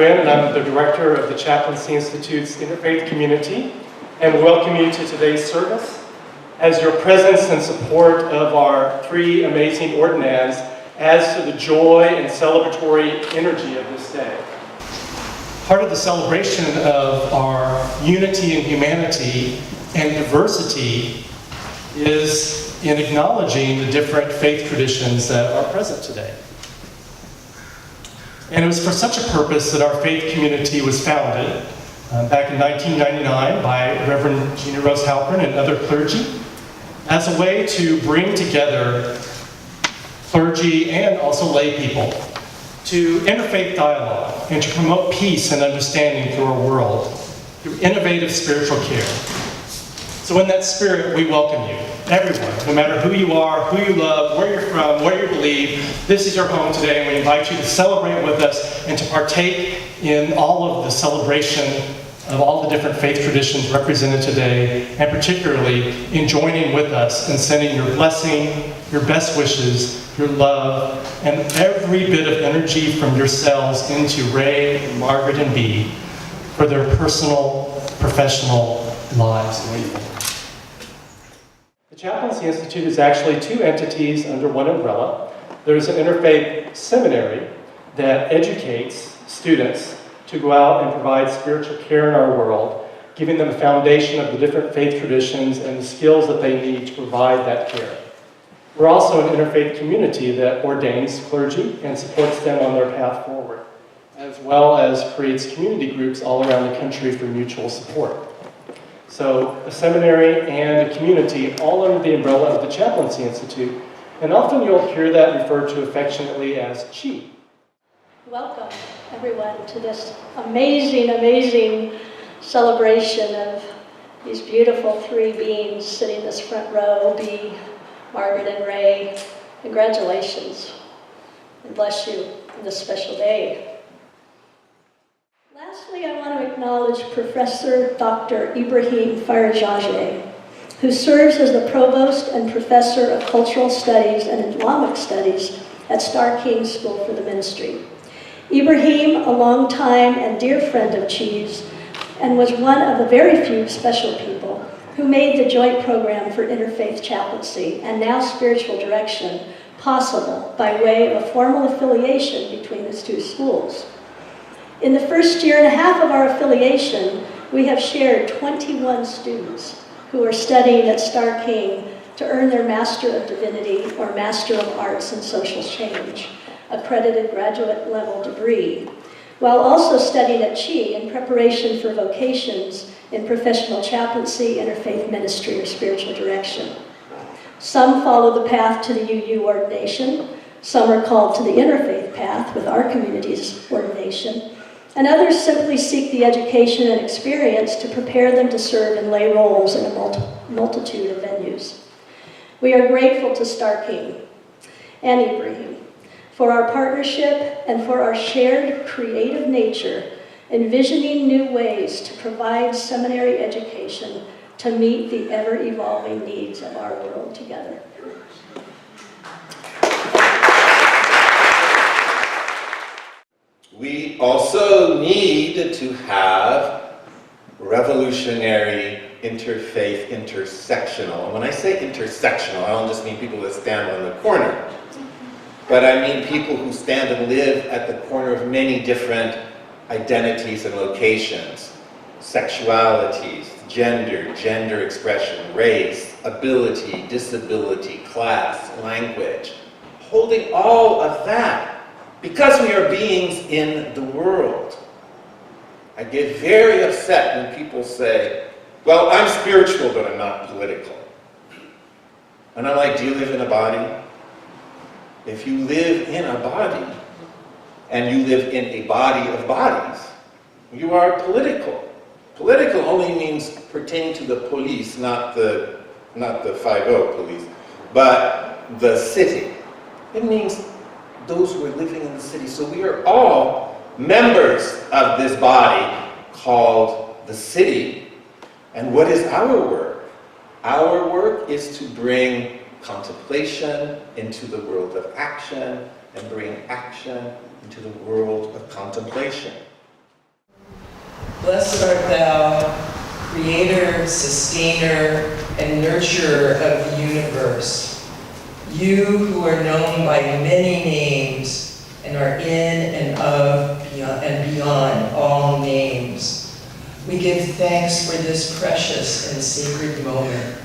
Quinn, and I'm the director of the Chaplaincy Institute's Interfaith Community, and welcome you to today's service. As your presence and support of our three amazing ordinands adds to the joy and celebratory energy of this day. Part of the celebration of our unity and humanity and diversity is in acknowledging the different faith traditions that are present today. And it was for such a purpose that our faith community was founded back in 1999 by Reverend Gina Rose Halpern and other clergy as a way to bring together clergy and also lay people to interfaith dialogue and to promote peace and understanding through our world through innovative spiritual care. So in that spirit, we welcome you, everyone, no matter who you are, who you love, where you're from, what you believe. This is your home today, and we invite you to celebrate with us and to partake in all of the celebration of all the different faith traditions represented today, and particularly in joining with us and sending your blessing, your best wishes, your love, and every bit of energy from yourselves into Ray, and Margaret, and Bee for their personal, professional lives. The Chaplaincy Institute is actually two entities under one umbrella. There's an interfaith seminary that educates students to go out and provide spiritual care in our world, giving them a foundation of the different faith traditions and the skills that they need to provide that care. We're also an interfaith community that ordains clergy and supports them on their path forward, as well as creates community groups all around the country for mutual support. So a seminary and a community all under the umbrella of the Chaplaincy Institute, and often you'll hear that referred to affectionately as ChI. Welcome, everyone, to this amazing celebration of these beautiful three beings sitting in this front row, Bee, Margaret, and Ray. Congratulations, and bless you on this special day. Lastly, I want to acknowledge Professor Dr. Ibrahim Farajajeh, who serves as the Provost and Professor of Cultural Studies and Islamic Studies at Starr King School for the Ministry. Ibrahim, a longtime and dear friend of ChI's, and was one of the very few special people who made the joint program for interfaith chaplaincy and now spiritual direction possible by way of a formal affiliation between the two schools. In the first year and a half of our affiliation, we have shared 21 students who are studying at Starr King to earn their Master of Divinity or Master of Arts in Social Change, accredited graduate level degree, while also studying at ChI in preparation for vocations in professional chaplaincy, interfaith ministry, or spiritual direction. Some follow the path to the UU ordination, some are called to the interfaith path with our community's ordination, and others simply seek the education and experience to prepare them to serve in lay roles in a multitude of venues. We are grateful to Starr King and Ibrahim for our partnership and for our shared creative nature, envisioning new ways to provide seminary education to meet the ever-evolving needs of our world together. We also need to have revolutionary interfaith intersectional. And when I say intersectional, I don't just mean people that stand on the corner, but I mean people who stand and live at the corner of many different identities and locations, sexualities, gender expression, race, ability, disability, class, language, holding all of that because we are beings in the world. I get very upset when people say, well, I'm spiritual, but I'm not political. And I'm like, do you live in a body? If you live in a body, and you live in a body of bodies, you are political. Political only means pertaining to the police, not the 5-0 police, but the city. It means those who are living in the city. So we are all members of this body called the city. And what is our work? Our work is to bring contemplation into the world of action and bring action into the world of contemplation. Blessed art thou, creator, sustainer, and nurturer of the universe. You who are known by many names and are in and of and beyond all names. We give thanks for this precious and sacred moment.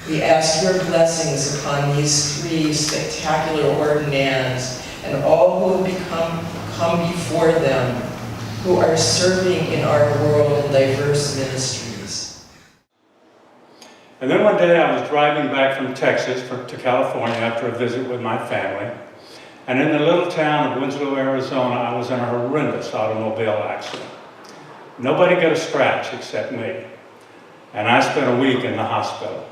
We ask your blessings upon these three spectacular ordinands and all who have come before them, who are serving in our world in diverse ministries. And then one day I was driving back from Texas to California after a visit with my family. And in the little town of Winslow, Arizona, I was in a horrendous automobile accident. Nobody got a scratch except me. And I spent a week in the hospital.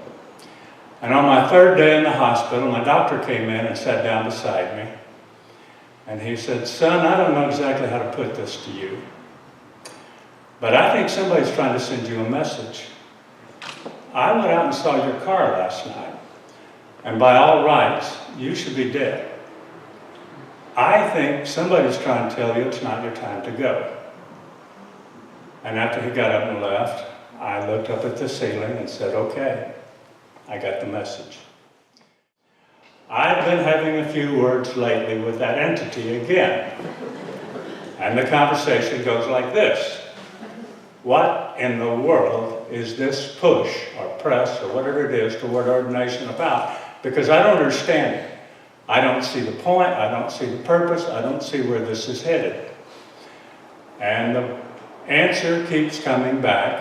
And on my third day in the hospital, my doctor came in and sat down beside me. And he said, "Son, I don't know exactly how to put this to you, but I think somebody's trying to send you a message. I went out and saw your car last night, and by all rights, you should be dead. I think somebody's trying to tell you it's not your time to go." And after he got up and left, I looked up at the ceiling and said, "Okay, I got the message." I've been having a few words lately with that entity again. And the conversation goes like this. What in the world is this push or press or whatever it is toward ordination about? Because I don't understand it. I don't see the point, I don't see the purpose, I don't see where this is headed. And the answer keeps coming back.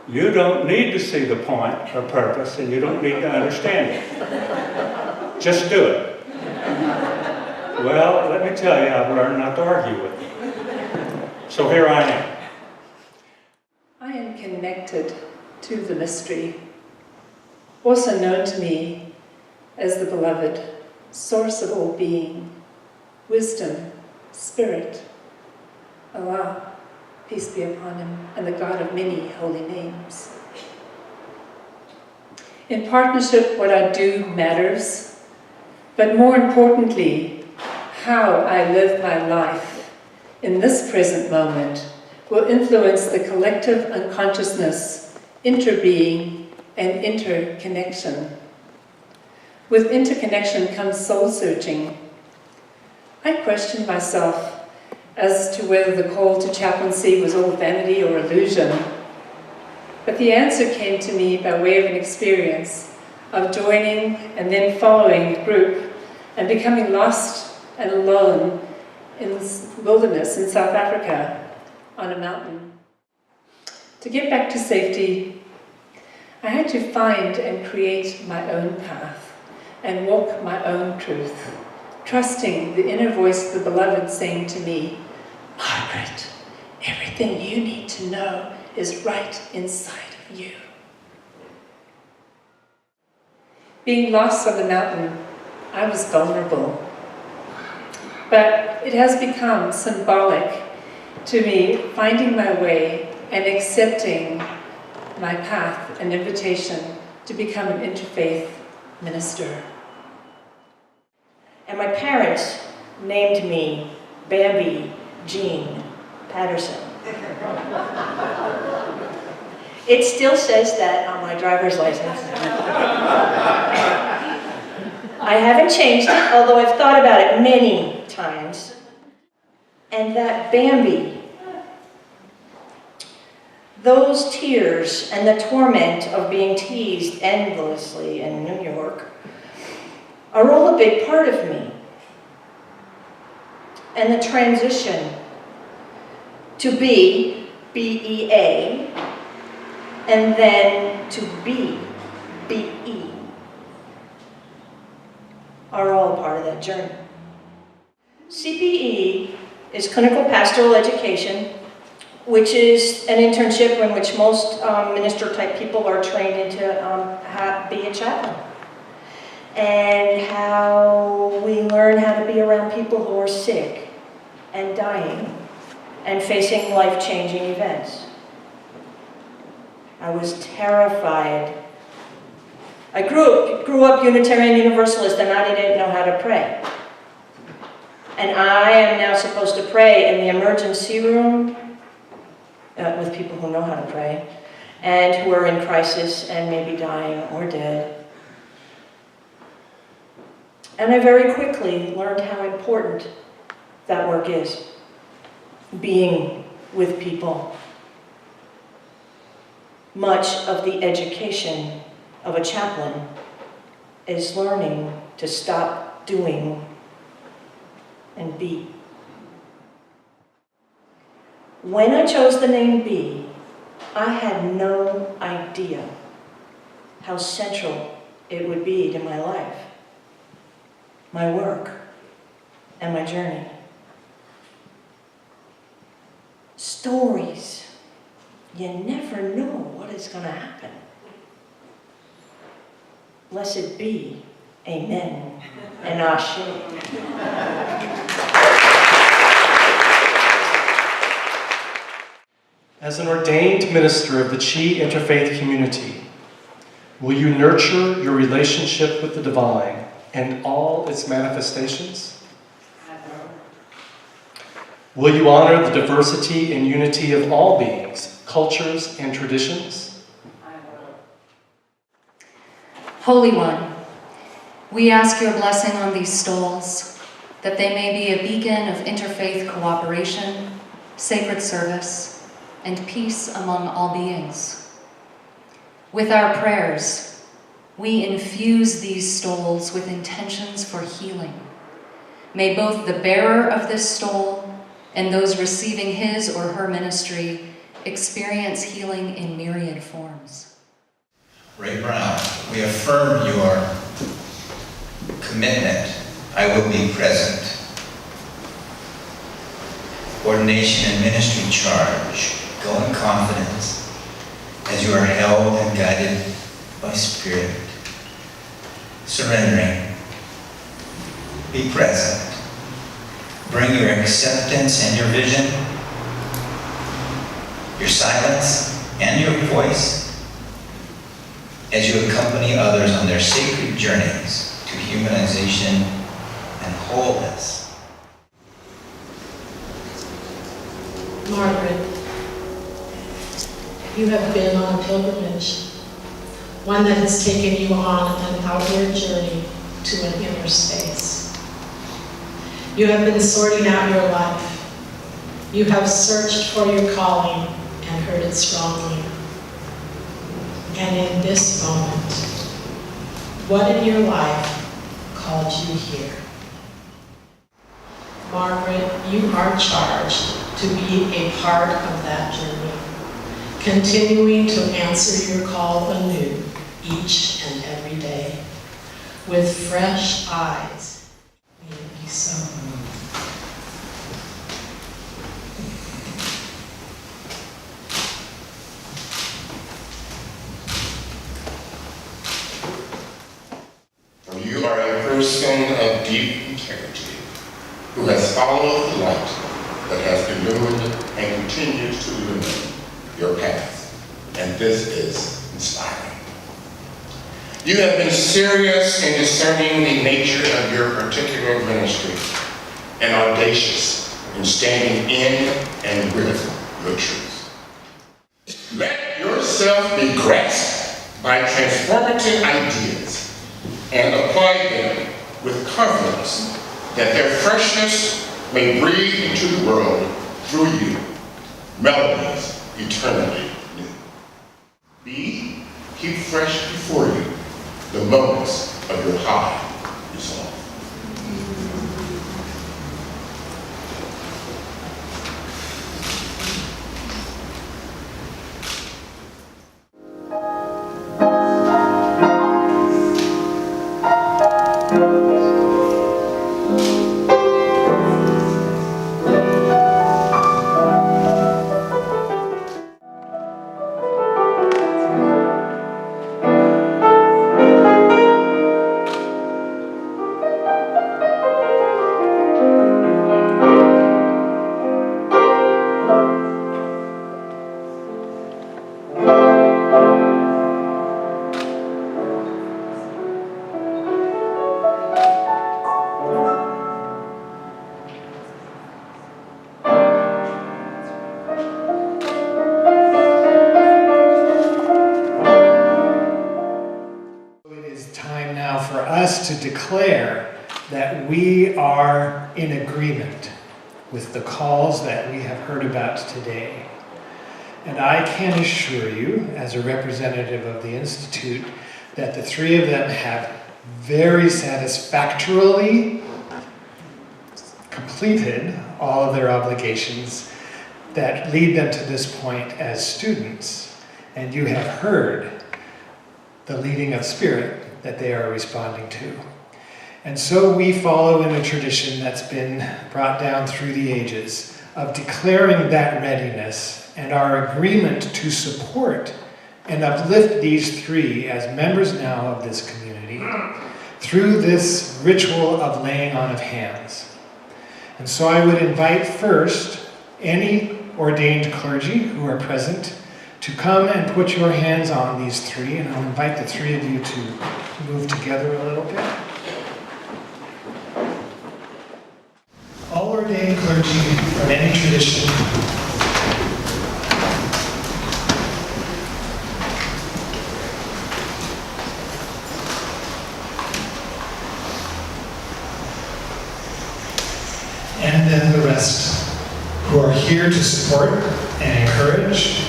You don't need to see the point or purpose, and you don't need to understand it. Just do it. Well, let me tell you, I've learned not to argue with you. So here I am. I am connected to the mystery, also known to me as the beloved, source of all being, wisdom, spirit, Allah, peace be upon him, and the God of many holy names. In partnership, what I do matters, but more importantly, how I live my life in this present moment will influence the collective unconsciousness, interbeing, and interconnection. With interconnection comes soul-searching. I questioned myself as to whether the call to chaplaincy was all vanity or illusion. But the answer came to me by way of an experience of joining and then following the group and becoming lost and alone in the wilderness in South Africa on a mountain. To get back to safety, I had to find and create my own path and walk my own truth, trusting the inner voice of the beloved saying to me, "Margaret, everything you need to know is right inside of you." Being lost on the mountain, I was vulnerable. But it has become symbolic to me finding my way and accepting my path and invitation to become an interfaith minister. And my parents named me Bambi Jean Patterson. It still says that on my driver's license. I haven't changed it, although I've thought about it many times. And that Bambi, those tears and the torment of being teased endlessly in New York are all a big part of me. And the transition to be, B-E-A, and then to be, B-E, are all part of that journey. CPE is Clinical Pastoral Education, which is an internship in which most minister-type people are trained into be a chaplain. And how we learn how to be around people who are sick and dying and facing life-changing events. I was terrified. I grew up Unitarian Universalist, and I didn't know how to pray. And I am now supposed to pray in the emergency room with people who know how to pray, and who are in crisis and maybe dying or dead. And I very quickly learned how important that work is, being with people. Much of the education of a chaplain is learning to stop doing and be. When I chose the name Be, I had no idea how central it would be to my life, my work, and my journey. Stories. You never know what is going to happen. Blessed be, amen, and ashe. As an ordained minister of the ChI Interfaith Community, will you nurture your relationship with the divine and all its manifestations? Will you honor the diversity and unity of all beings, cultures, and traditions? Holy One, we ask your blessing on these stoles, that they may be a beacon of interfaith cooperation, sacred service, and peace among all beings. With our prayers, we infuse these stoles with intentions for healing. May both the bearer of this stole and those receiving his or her ministry experience healing in myriad forms. Ray Brown, we affirm your commitment. I will be present. Ordination and ministry charge. Go in confidence as you are held and guided by Spirit. Surrendering. Be present. Bring your acceptance and your vision, your silence and your voice as you accompany others on their sacred journeys to humanization and wholeness. Margaret, you have been on a pilgrimage, one that has taken you on an outward journey to an inner space. You have been sorting out your life. You have searched for your calling and heard it strongly. And in this moment, what in your life called you here? Margaret, you are charged to be a part of that journey, continuing to answer your call anew each and every day with fresh eyes. May it be so. You are a person of deep integrity who has followed the light that has illumined and continues to illuminate your path. And this is inspiring. You have been serious in discerning the nature of your particular ministry and audacious in standing in and with your truth. Let yourself be grasped by transformative ideas and apply them with confidence that their freshness may breathe into the world through you, melodies eternally new. Keep fresh before you the moments of your high resolve. for us to declare that we are in agreement with the calls that we have heard about today. And I can assure you, as a representative of the Institute, that the three of them have very satisfactorily completed all of their obligations that lead them to this point as students. And you have heard the leading of spirit that they are responding to. And so we follow in a tradition that's been brought down through the ages of declaring that readiness and our agreement to support and uplift these three as members now of this community through this ritual of laying on of hands. And so I would invite first any ordained clergy who are present to come and put your hands on these three, and I'll invite the three of you to move together a little bit. All ordained clergy from any tradition and then the rest who are here to support and encourage.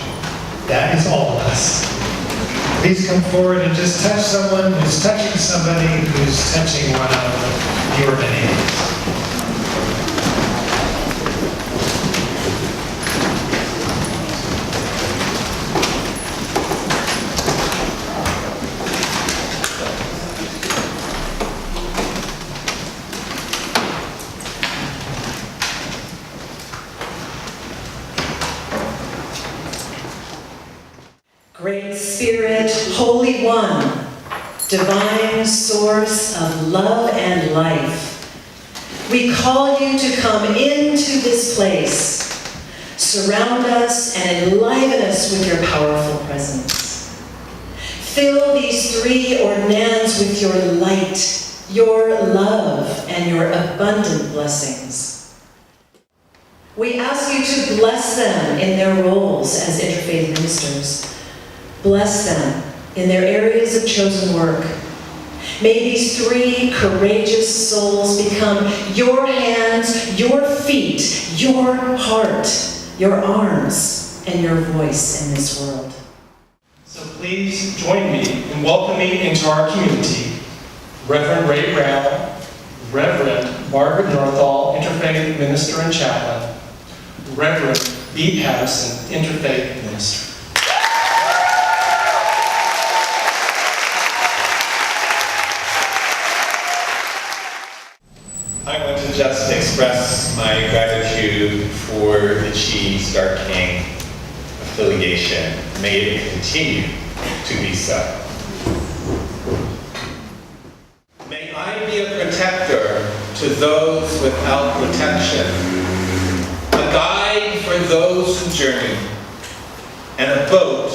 That is all of us. Please come forward and just touch someone who's touching somebody who's touching one of your names. Great Spirit, Holy One, divine source of love and life, we call you to come into this place, surround us and enliven us with your powerful presence. Fill these three ordinands with your light, your love, and your abundant blessings. We ask you to bless them in their roles as interfaith ministers. Bless them in their areas of chosen work. May these three courageous souls become your hands, your feet, your heart, your arms, and your voice in this world. So please join me in welcoming into our community Reverend Ray Brown, Reverend Margaret Northall, Interfaith Minister and Chaplain, Reverend Be Patterson, Interfaith Minister. I want to just express my gratitude for the ChI Star King affiliation. May it continue to be so. May I be a protector to those without protection, a guide for those who journey, and a boat,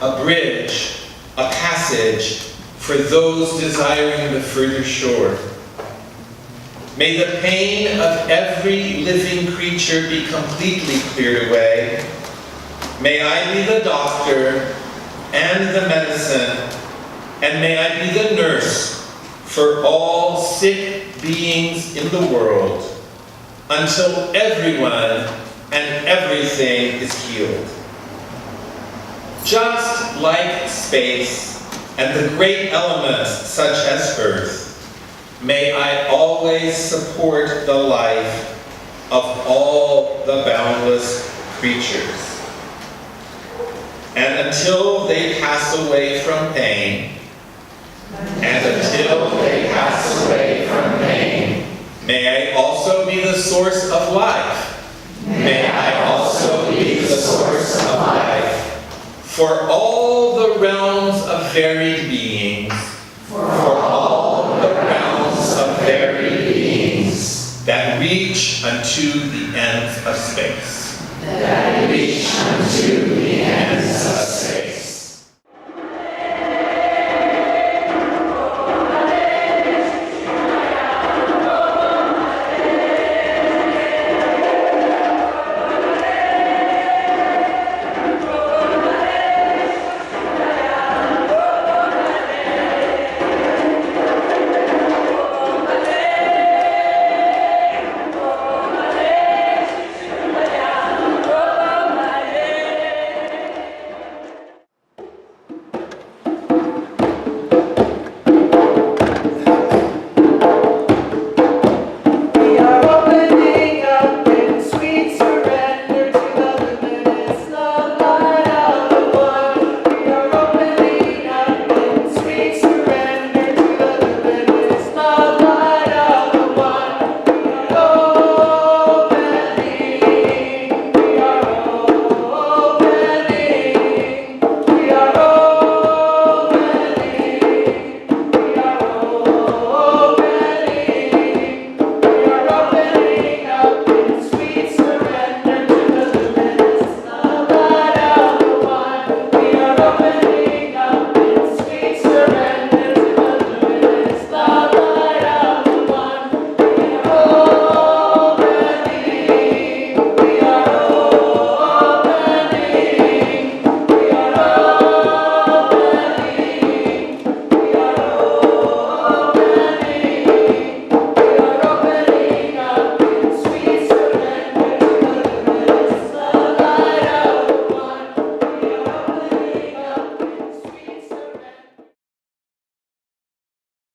a bridge, a passage for those desiring the further shore. May the pain of every living creature be completely cleared away. May I be the doctor and the medicine, and may I be the nurse for all sick beings in the world, until everyone and everything is healed. Just like space and the great elements such as earth, may I always support the life of all the boundless creatures. And until they pass away from pain, may I also be the source of life. May I also be the source of life. For all the realms of varied beings, that reach unto the ends of space.